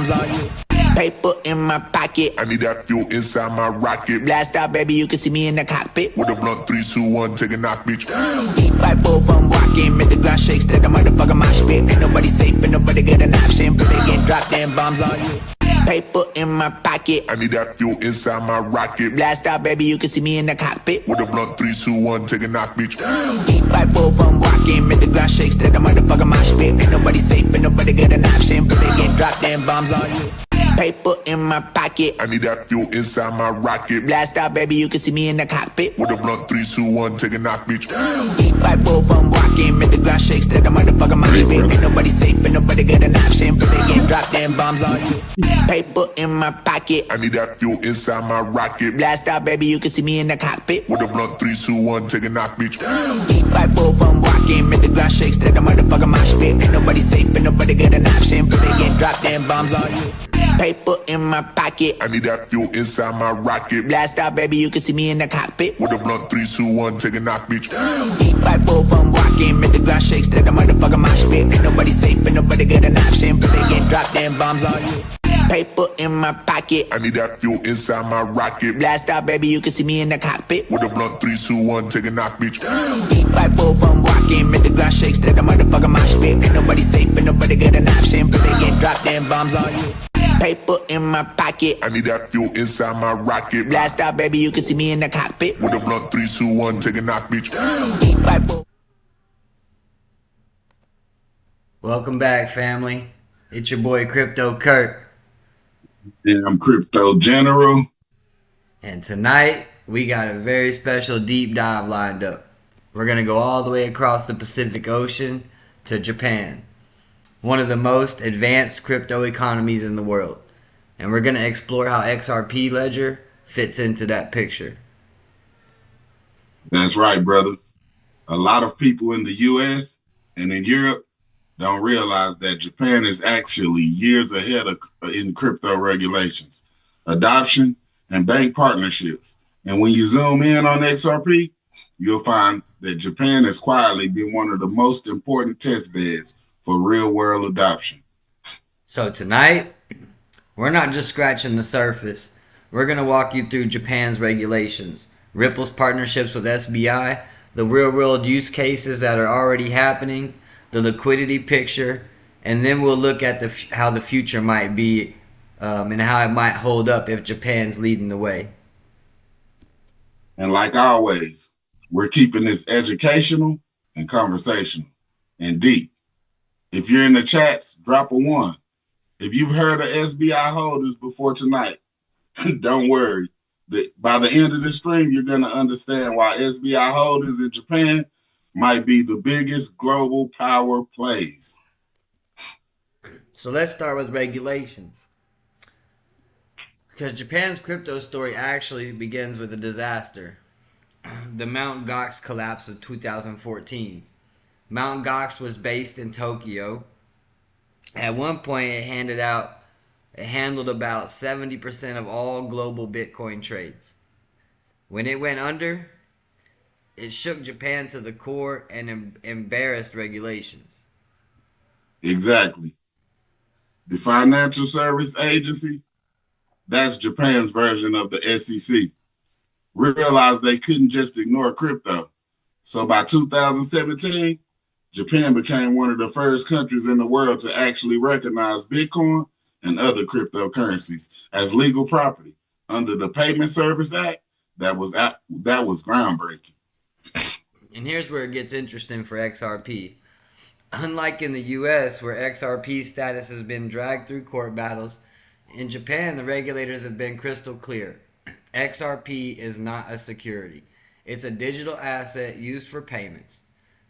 bombs on you. Paper in my pocket, I need that fuel inside my rocket. Blast out, baby, you can see me in the cockpit. With a blunt, 3, 2, 1, take a knock, bitch. Deep 5-4 from walking, make the ground shake, steady the motherfucker mosh pit. Ain't nobody safe, ain't nobody get an option. But they get dropped, them bombs on you. Paper in my pocket, I need that fuel inside my rocket. Blast out, baby, you can see me in the cockpit. With a blunt, 3, 2, 1, take a knock, bitch. Deep 5-4 from walking, make the ground shake, steady the motherfucker mosh pit. Ain't nobody safe, ain't nobody get an option. But they get dropped, them bombs on you. Paper in my pocket, I need that fuel inside my rocket. Blast out, baby, you can see me in the cockpit. With a blunt, 3, 2, 1, take a knock, bitch. Deep 5-4 from walking, make the ground shake, steady the motherfucker mosh pit. Ain't nobody safe, ain't nobody get an option. But they get dropped, them bombs on you. Paper in my pocket, I need that fuel inside my rocket. Blast out, baby, you can see me in the cockpit. With a blunt, 3, 2, 1, take a knock, bitch. Deep 5-4 from walking, make the ground shake, steady the motherfucker mosh pit. Ain't nobody safe, ain't nobody get an option. But they get dropped, them bombs on you. Paper in my pocket, I need that fuel inside my rocket. Blast out, baby, you can see me in the cockpit. With a blunt, 3, 2, 1, take a knock, bitch. Deep 5-4 from walking, make the ground shake, steady the motherfucker mosh pit. Ain't nobody safe, ain't nobody get an option. But they get dropped, them bombs on you. Paper in my pocket, I need that fuel inside my rocket. Blast out, baby, you can see me in the cockpit. With a blunt, 3, 2, 1, take a knock, bitch. Deep 5-4 from walking, make the ground shake, steady the motherfucker mosh pit. Ain't nobody safe, ain't nobody get an option. But they get dropped, them bombs on you. Paper in my pocket, I need that fuel inside my rocket. Blast out, baby, you can see me in the cockpit. With a blunt, 3, 2, 1, take a knock, bitch. Deep 5-4. Welcome back, family. It's your boy Crypto Curt. And I'm Crypto General. And tonight, we got a very special deep dive lined up. We're going to go all the way across the Pacific Ocean to Japan, one of the most advanced crypto economies in the world. And we're going to explore how XRP Ledger fits into that picture. That's right, brother. A lot of people in the US and in Europe don't realize that Japan is actually years ahead in crypto regulations, adoption, and bank partnerships. And when you zoom in on XRP, you'll find that Japan has quietly been one of the most important test beds for real-world adoption. So tonight, we're not just scratching the surface. We're going to walk you through Japan's regulations, Ripple's partnerships with SBI, the real-world use cases that are already happening, the liquidity picture, and then we'll look at how the future might be and how it might hold up if Japan's leading the way. And like always, we're keeping this educational and conversational and deep. If you're in the chats, drop a 1. If you've heard of SBI Holdings before tonight, don't worry. By the end of the stream, you're going to understand why SBI Holdings in Japan might be the biggest global power plays. So let's start with regulations. Because Japan's crypto story actually begins with a disaster. The Mt. Gox collapse of 2014. Mt. Gox was based in Tokyo. At one point, it handled about 70% of all global Bitcoin trades. When it went under, it shook Japan to the core and embarrassed regulations. Exactly. The Financial Service Agency, that's Japan's version of the SEC, realized they couldn't just ignore crypto. So by 2017, Japan became one of the first countries in the world to actually recognize Bitcoin and other cryptocurrencies as legal property under the Payment Service Act. That was groundbreaking. And here's where it gets interesting for XRP. Unlike in the US, where XRP status has been dragged through court battles, in Japan, the regulators have been crystal clear. XRP is not a security. It's a digital asset used for payments.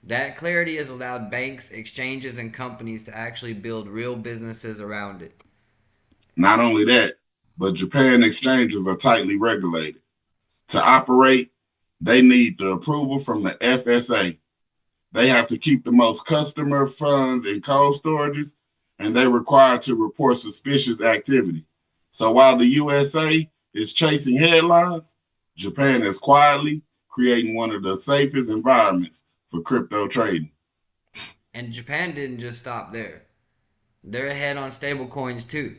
That clarity has allowed banks, exchanges, and companies to actually build real businesses around it. Not only that, but Japan exchanges are tightly regulated. To operate, they need the approval from the FSA. They have to keep the most customer funds in cold storages, and they're required to report suspicious activity. So while the USA is chasing headlines, Japan is quietly creating one of the safest environments for crypto trading. And Japan didn't just stop there. They're ahead on stablecoins too.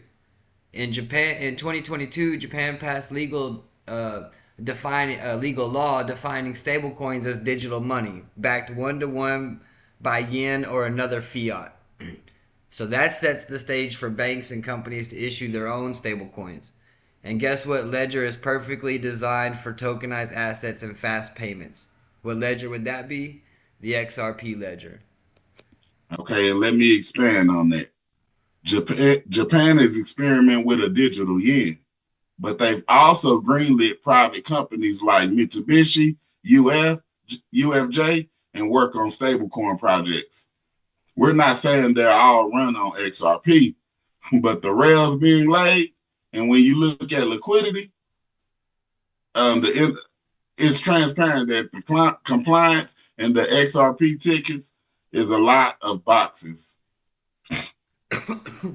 In Japan, in 2022, Japan passed legal law defining stablecoins as digital money, backed 1-to-1 by yen or another fiat. So that sets the stage for banks and companies to issue their own stablecoins. And guess what? Ledger is perfectly designed for tokenized assets and fast payments. What ledger would that be? The XRP Ledger. Okay, and let me expand on that. Japan is experimenting with a digital yen, but they've also greenlit private companies like Mitsubishi, UFJ, and work on stablecoin projects. We're not saying they're all run on XRP, but the rails being laid, and when you look at liquidity, it's transparent that the compliance and the XRP tickets is a lot of boxes.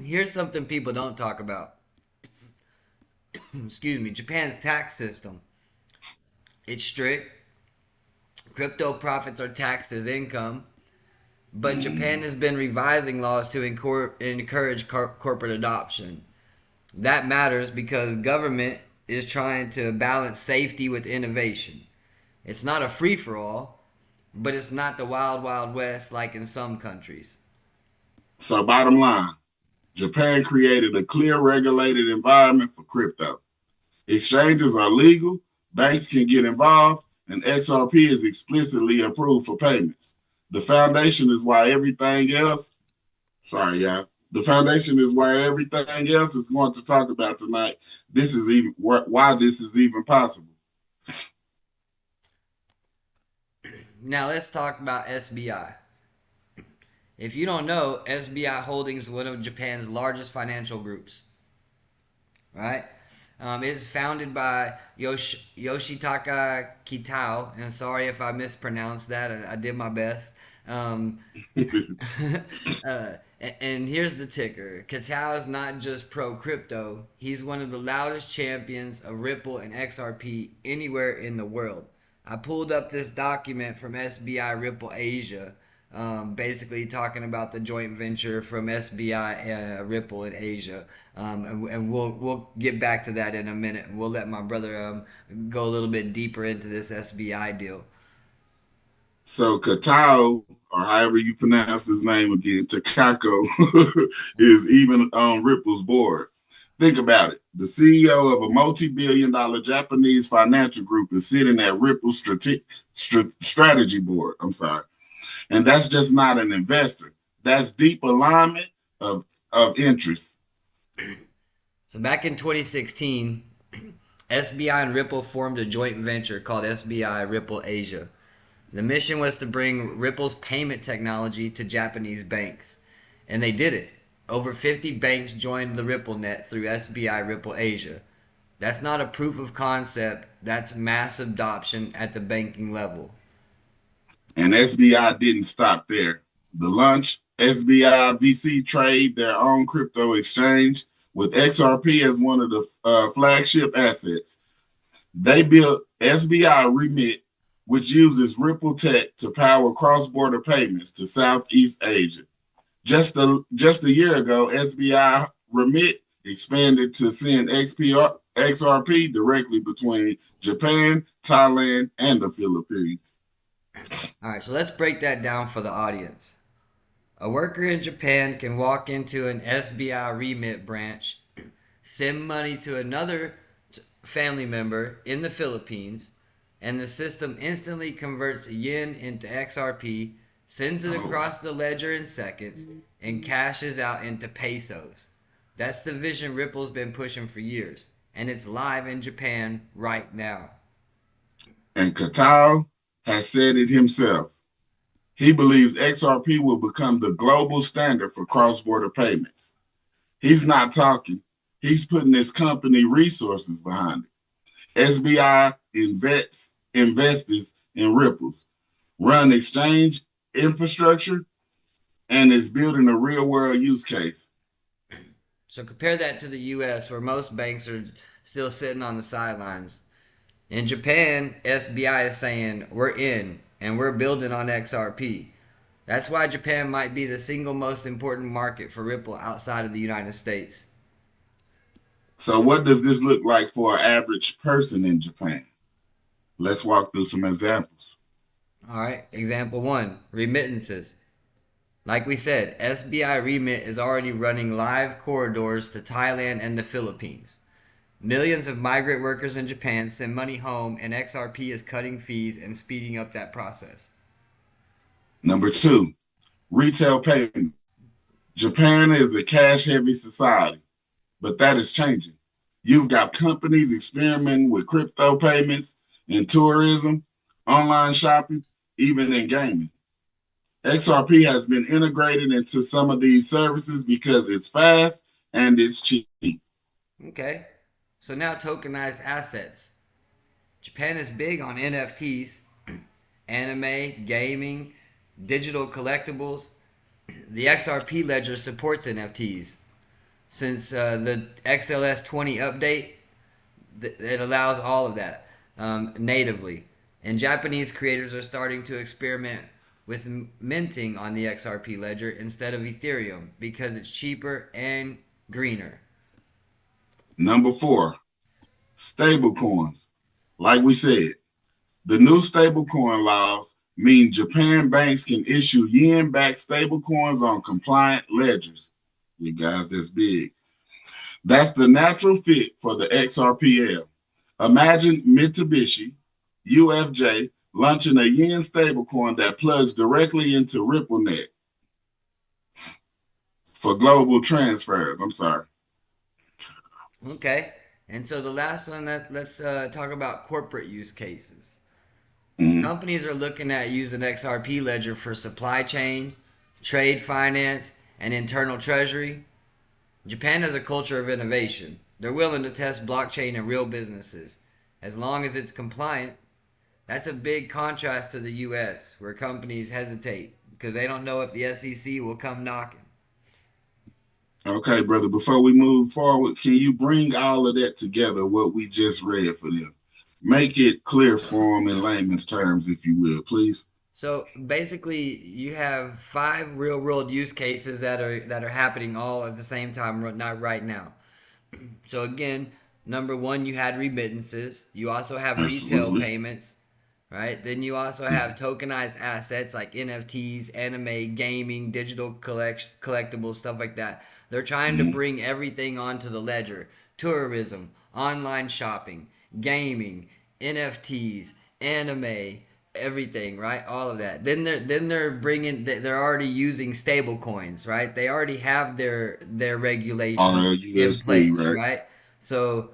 Here's something people don't talk about. Excuse me. Japan's tax system. It's strict. Crypto profits are taxed as income. But Japan has been revising laws to encourage corporate adoption. That matters because government is trying to balance safety with innovation. It's not a free-for-all, but it's not the wild, wild west like in some countries. So bottom line, Japan created a clear regulated environment for crypto. Exchanges are legal, banks can get involved, and XRP is explicitly approved for payments. The foundation is why everything else, the foundation is why everything else is going to talk about tonight. This is even why this is even possible. Now let's talk about SBI. If you don't know, SBI Holdings is one of Japan's largest financial groups. Right? It's founded by Yoshitaka Kitao, and sorry if I mispronounced that. I did my best. And here's the ticker. Kitao is not just pro-crypto. He's one of the loudest champions of Ripple and XRP anywhere in the world. I pulled up this document from SBI Ripple Asia, basically talking about the joint venture from SBI Ripple in Asia, and we'll get back to that in a minute. We'll let my brother go a little bit deeper into this SBI deal. So Katao, or however you pronounce his name again, Takako, is even on Ripple's board. Think about it. The CEO of a multi-billion-dollar Japanese financial group is sitting at Ripple's strategy board. And that's just not an investor. That's deep alignment of interest. So back in 2016, SBI and Ripple formed a joint venture called SBI Ripple Asia. The mission was to bring Ripple's payment technology to Japanese banks. And they did it. Over 50 banks joined the Ripple net through SBI Ripple Asia. That's not a proof of concept. That's mass adoption at the banking level. And SBI didn't stop there. The launch, SBI VC trade their own crypto exchange with XRP as one of the flagship assets. They built SBI Remit, which uses Ripple tech to power cross-border payments to Southeast Asia. Just a year ago, SBI Remit expanded to send XRP directly between Japan, Thailand, and the Philippines. All right, so let's break that down for the audience. A worker in Japan can walk into an SBI Remit branch, send money to another family member in the Philippines, and the system instantly converts yen into XRP, sends it across the ledger in seconds, and cashes out into pesos. That's the vision Ripple's been pushing for years, and it's live in Japan right now. And Katao has said it himself. He believes XRP will become the global standard for cross-border payments. He's not talking. He's putting his company resources behind it. SBI invests in Ripples, run exchange infrastructure, and is building a real-world use case. So compare that to the U.S., where most banks are still sitting on the sidelines. In Japan, SBI is saying, we're in, and we're building on XRP. That's why Japan might be the single most important market for Ripple outside of the United States. So what does this look like for an average person in Japan? Let's walk through some examples. All right. Example 1, remittances. Like we said, SBI Remit is already running live corridors to Thailand and the Philippines. Millions of migrant workers in Japan send money home, and XRP is cutting fees and speeding up that process. Number 2, retail payment. Japan is a cash-heavy society, but that is changing. You've got companies experimenting with crypto payments in tourism, online shopping, even in gaming. XRP has been integrated into some of these services because it's fast and it's cheap. Okay. So now tokenized assets. Japan is big on NFTs, anime, gaming, digital collectibles. The XRP Ledger supports NFTs. Since the XLS 20 update, it allows all of that natively. And Japanese creators are starting to experiment with minting on the XRP Ledger instead of Ethereum because it's cheaper and greener. Number 4, stablecoins. Like we said, the new stablecoin laws mean Japan banks can issue yen-backed stablecoins on compliant ledgers. You guys, that's big. That's the natural fit for the XRPL. Imagine Mitsubishi, UFJ, launching a yen stablecoin that plugs directly into RippleNet for global transfers. I'm sorry. Okay. And so the last one, let's talk about corporate use cases. Companies are looking at using XRP Ledger for supply chain, trade finance, and internal treasury. Japan has a culture of innovation. They're willing to test blockchain in real businesses as long as it's compliant. That's a big contrast to the US, where companies hesitate because they don't know if the SEC will come knocking. Okay, brother, before we move forward, can you bring all of that together, what we just read for them? Make it clear for them in layman's terms, if you will, please. So basically, you have 5 real-world use cases that are happening all at the same time, not right now. So again, number 1, you had remittances. You also have retail payments, right? Then you also have tokenized assets like NFTs, anime, gaming, digital collectibles, stuff like that. They're trying to bring everything onto the ledger. Tourism, online shopping, gaming, NFTs, anime, everything, right? All of that. Then they're already using stable coins, right? They already have their regulations in place, right? So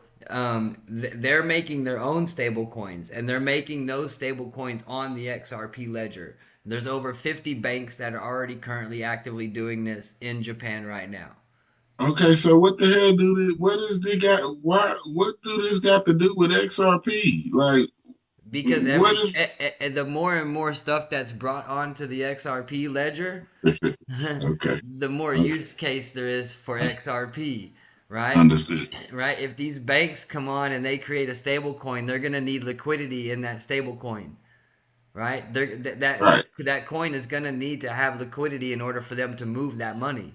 they're making their own stable coins, and they're making those stable coins on the XRP Ledger. There's over 50 banks that are already currently actively doing this in Japan right now. Okay, so what the hell what do this got to do with XRP? Like, because the more and more stuff that's brought onto the XRP Ledger, the more use case there is for XRP, right? Understood. Right? If these banks come on and they create a stable coin, they're going to need liquidity in that stable coin, right? That coin is going to need to have liquidity in order for them to move that money,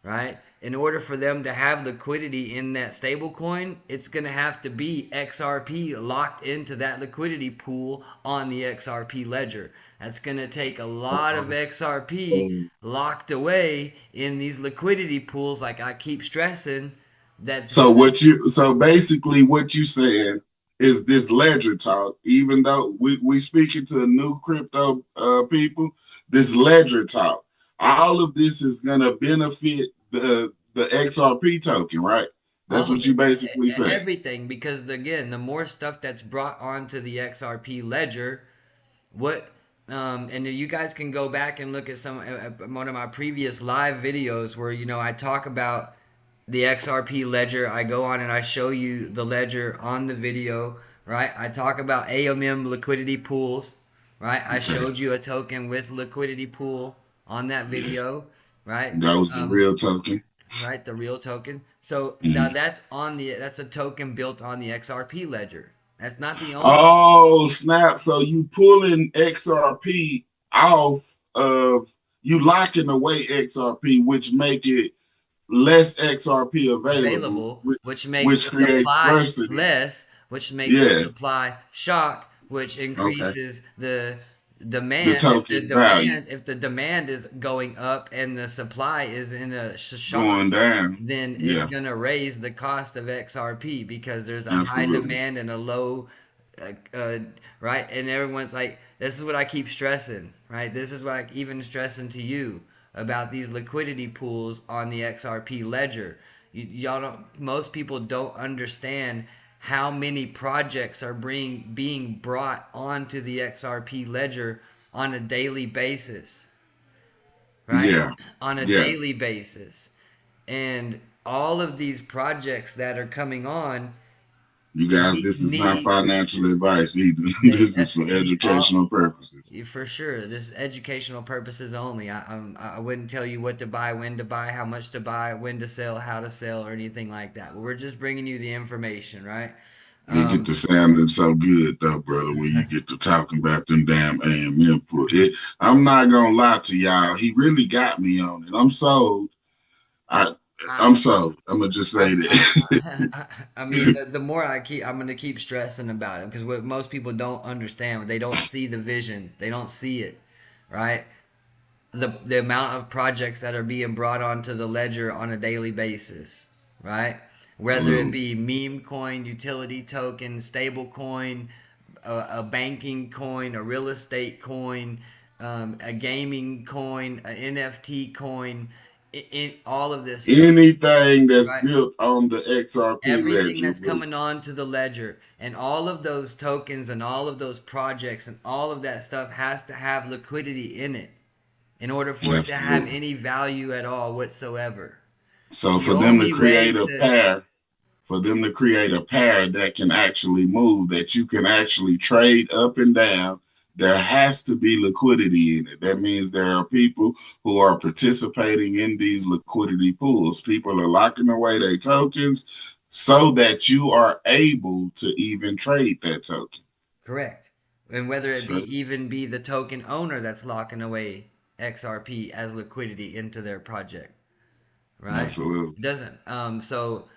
right? In order for them to have liquidity in that stable coin, it's going to have to be XRP locked into that liquidity pool on the XRP Ledger. That's going to take a lot of XRP locked away in these liquidity pools, like I keep stressing. So basically what you saying is this ledger talk, even though we speaking to new crypto people, this ledger talk, all of this is going to benefit the XRP token, right? That's what you basically say. Everything, because again, the more stuff that's brought onto the XRP Ledger, and you guys can go back and look at one of my previous live videos where I talk about the XRP Ledger. I go on and I show you the ledger on the video, right? I talk about AMM liquidity pools, right? I showed you a token with liquidity pool on that video. Right, that was the real token. Right, the real token. So now that's a token built on the XRP Ledger. That's not the only. Oh snap! So you pulling XRP off of you locking away XRP, which make it less XRP available, available, which makes which the creates supply scarcity. less, which makes the Yes. supply shock, which Okay. increases the The demand. token value If the demand is going up and the supply is in a shock, going down. then it's Yeah, going to raise the cost of XRP because there's a high absolutely. demand and a low, right? And everyone's like, this is what I keep stressing, right? This is what I even stressing to you about these liquidity pools on the XRP ledger. Y'all don't. Most people don't understand how many projects are being brought onto the XRP ledger on a daily basis, right? Yeah, On a yeah. daily basis. And all of these projects that are coming on You guys, this is not need financial advice either. This is for all, educational purposes. for sure. This is educational purposes only. I wouldn't tell you what to buy, when to buy, how much to buy, when to sell, how to sell, or anything like that. We're just bringing you the information, right? It get to sounding so good though, brother, when you get to talking about them damn AM input. I'm not gonna lie to y'all. He really got me on it. I'm sold. I I, I'm sold. I'm gonna just say that. I mean, the more I'm gonna keep stressing about it because what most people don't understand, they don't see the vision, they don't see it, right? The amount of projects that are being brought onto the ledger on a daily basis, right? Whether it be meme coin, utility token, stable coin, a banking coin, a real estate coin, a gaming coin, an NFT coin, all of this stuff, Anything that's right? built on the XRP Everything ledger, that's bro. coming on to the ledger and all of those tokens and all of those projects and all of that stuff has to have liquidity in it in order for it to have Absolutely. any value at all whatsoever. So The for them to only way create a to pair, that can actually move, that you can actually trade up and down, there has to be liquidity in it. That means there are people who are participating in these liquidity pools. People are locking away their tokens so that you are able to even trade that token. correct. And whether it be So, even be the token owner that's locking away XRP as liquidity into their project, right? absolutely. It doesn't. So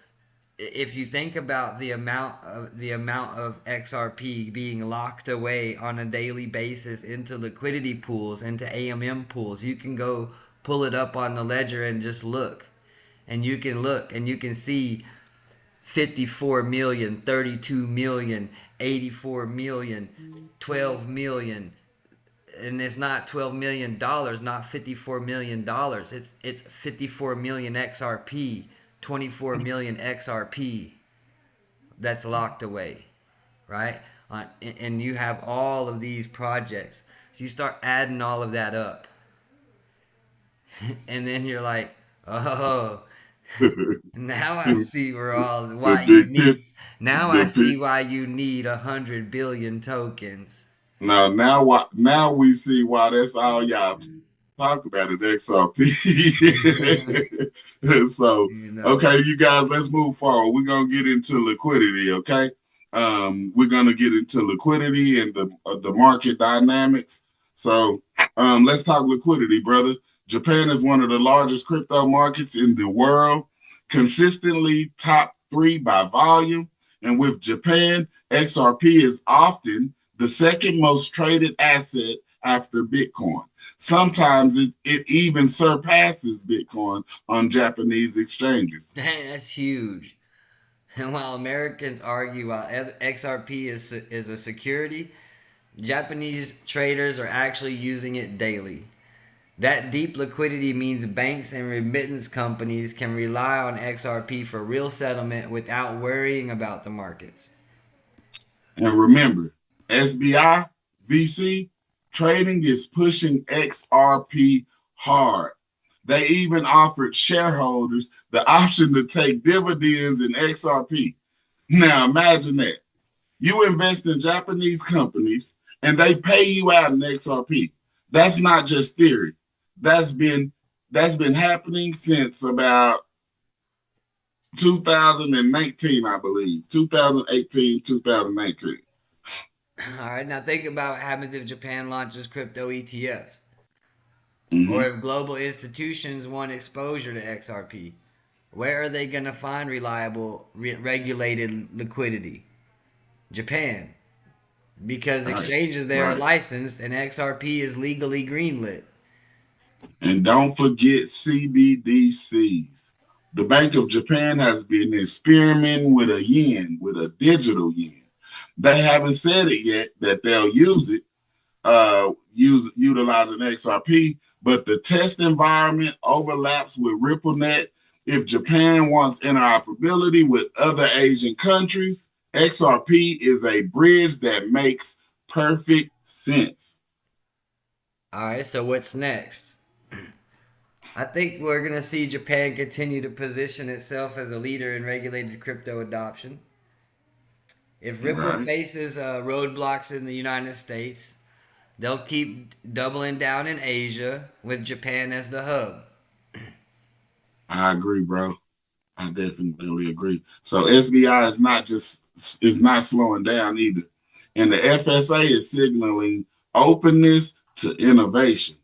if you think about the amount of XRP being locked away on a daily basis into liquidity pools, into AMM pools, you can go pull it up on the ledger and just look. And you can look and you can see 54 million, 32 million, 84 million, 12 million. And it's not $12 million, not $54 million. It's 54 million XRP, 24 million XRP that's locked away, right? And you have all of these projects. So you start adding all of that up. And then you're like, oh, now I see The why you big need. pit, Now I the see big. why you need 100 billion tokens. Now we see why that's all y'all talk about is XRP. So, You know, okay, you guys, let's move forward. We're gonna get into liquidity. Okay, we're gonna get into liquidity and the market dynamics. So, let's talk liquidity, brother. Japan is one of the largest crypto markets in the world, consistently top three by volume. And with Japan, XRP is often the second most traded asset after Bitcoin. Sometimes it even surpasses Bitcoin on Japanese exchanges. that's huge. And while Americans argue while XRP is a security, Japanese traders are actually using it daily. That deep liquidity means banks and remittance companies can rely on XRP for real settlement without worrying about the markets. And remember, SBI VC trading is pushing XRP hard. They even offered shareholders the option to take dividends in XRP. Now imagine that. You invest in Japanese companies and they pay you out in XRP. That's not just theory. That's been that's been happening since about 2019, I believe. 2018, 2019. All right, now think about what happens if Japan launches crypto ETFs or Mm-hmm. if global institutions want exposure to XRP. where are they going to find reliable, regulated liquidity? Japan. Because Right. exchanges there are Right. licensed and XRP is legally greenlit. And don't forget CBDCs. The Bank of Japan has been experimenting with a yen, with a digital yen. They haven't said it yet that they'll use it, utilizing XRP, but the test environment overlaps with RippleNet. If Japan wants interoperability with other Asian countries, XRP is a bridge that makes perfect sense. All right, so what's next? I think we're going to see Japan continue to position itself as a leader in regulated crypto adoption. If Ripple Right. faces roadblocks in the United States, they'll keep doubling down in Asia with Japan as the hub. I agree, bro. I definitely agree. So SBI is not slowing down either. And the FSA is signaling openness to innovation.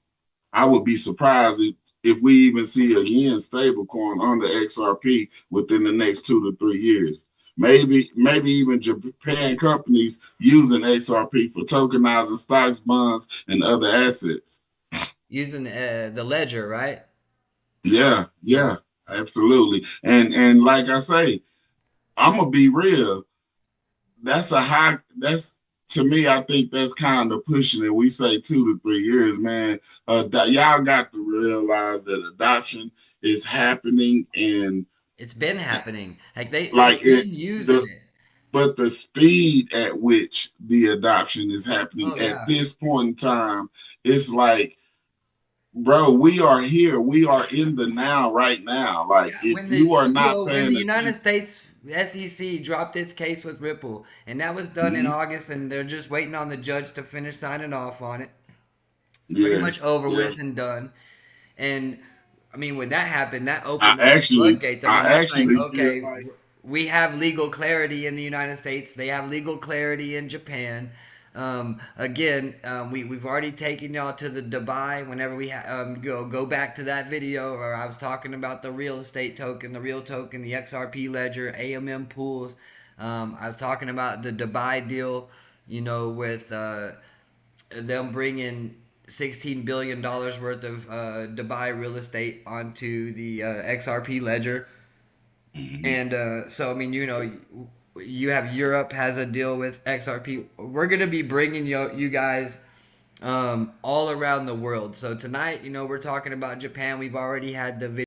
I would be surprised if we even see a yen stablecoin on the XRP within the next 2 to 3 years. Maybe even Japan companies using XRP for tokenizing stocks, bonds, and other assets. Using the ledger, right? Yeah, yeah, absolutely. And like I say, I'm gonna be real. That's to me, I think that's kind of pushing it. We say 2 to 3 years, man. Y'all got to realize that adoption is happening, and It's been happening. Like like they've it been using the it. but the speed at which the adoption is happening Oh at yeah. this point in time, it's like, bro, we are here. We are in the now right now. Like Yeah, if when you are not when the paying United attention, States SEC dropped its case with Ripple, and that was done in mhm, August, and they're just waiting on the judge to finish signing off on it. It's pretty yeah, much over yeah. with and done. And I mean, when that happened, that I opened up the actually, floodgates. I mean, I that's like, actually feel okay, like, we have legal clarity in the United States. They have legal clarity in Japan. We've already taken y'all to the Dubai. Whenever go back to that video where I was talking about the real estate token, the real token, the XRP Ledger, AMM pools. I was talking about the Dubai deal, with them bringing $16 billion worth of Dubai real estate onto the XRP ledger. mhm. And so, I mean, you have Europe has a deal with XRP. We're going to be bringing you guys all around the world. So tonight, we're talking about Japan. We've already had the video.